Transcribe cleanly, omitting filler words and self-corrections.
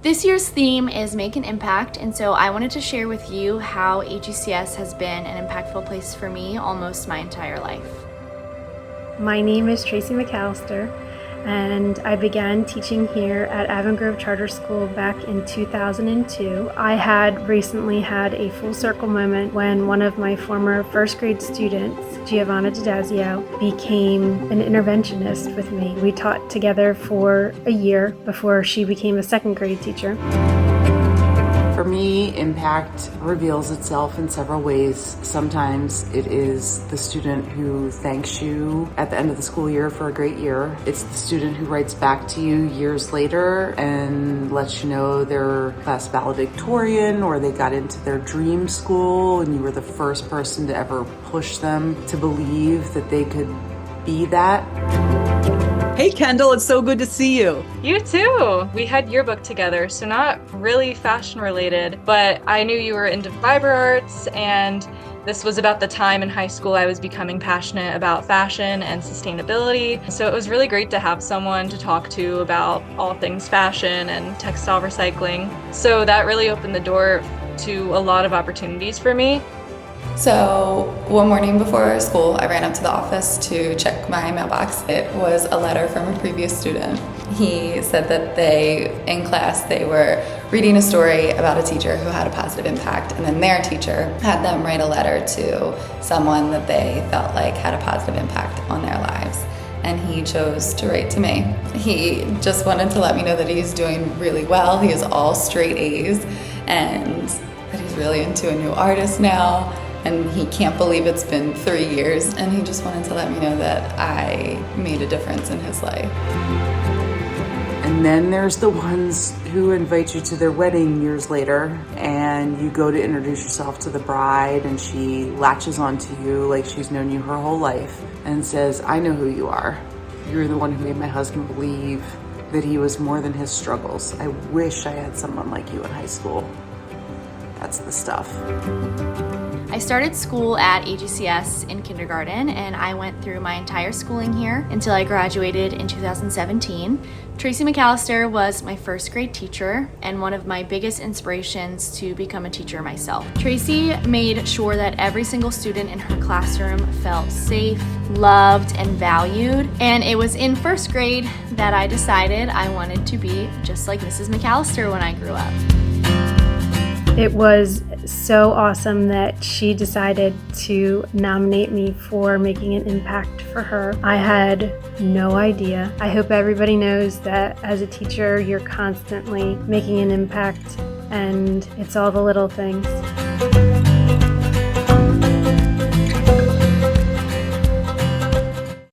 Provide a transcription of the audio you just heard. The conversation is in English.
This year's theme is Make an Impact, and so I wanted to share with you how AGCS has been an impactful place for me almost my entire life. My name is Tracy McAllister, and I began teaching here at Avon Grove Charter School back in 2002. I had recently had a full circle moment when one of my former first grade students, Giovanna D'Adazio, became an interventionist with me. We taught together for a year before she became a second grade teacher. For me, impact reveals itself in several ways. Sometimes it is the student who thanks you at the end of the school year for a great year. It's the student who writes back to you years later and lets you know they're class valedictorian or they got into their dream school and you were the first person to ever push them to believe that they could be that. Hey Kendall, it's so good to see you. You too. We had yearbook together, so not really fashion related, but I knew you were into fiber arts, and this was about the time in high school I was becoming passionate about fashion and sustainability. So it was really great to have someone to talk to about all things fashion and textile recycling. So that really opened the door to a lot of opportunities for me. So one morning before school, I ran up to the office to check my mailbox. It was a letter from a previous student. He said that in class, they were reading a story about a teacher who had a positive impact, and then their teacher had them write a letter to someone that they felt like had a positive impact on their lives. And he chose to write to me. He just wanted to let me know that he's doing really well. He has all straight A's, and that he's really into a new artist now. And he can't believe it's been 3 years, and he just wanted to let me know that I made a difference in his life. And then there's the ones who invite you to their wedding years later, and you go to introduce yourself to the bride, and she latches onto you like she's known you her whole life and says, I know who you are. You're the one who made my husband believe that he was more than his struggles. I wish I had someone like you in high school. That's the stuff. I started school at AGCS in kindergarten, and I went through my entire schooling here until I graduated in 2017. Tracy McAllister was my first grade teacher and one of my biggest inspirations to become a teacher myself. Tracy made sure that every single student in her classroom felt safe, loved, and valued. And it was in first grade that I decided I wanted to be just like Mrs. McAllister when I grew up. It was so awesome that she decided to nominate me for making an impact for her. I had no idea. I hope everybody knows that as a teacher, you're constantly making an impact, and it's all the little things.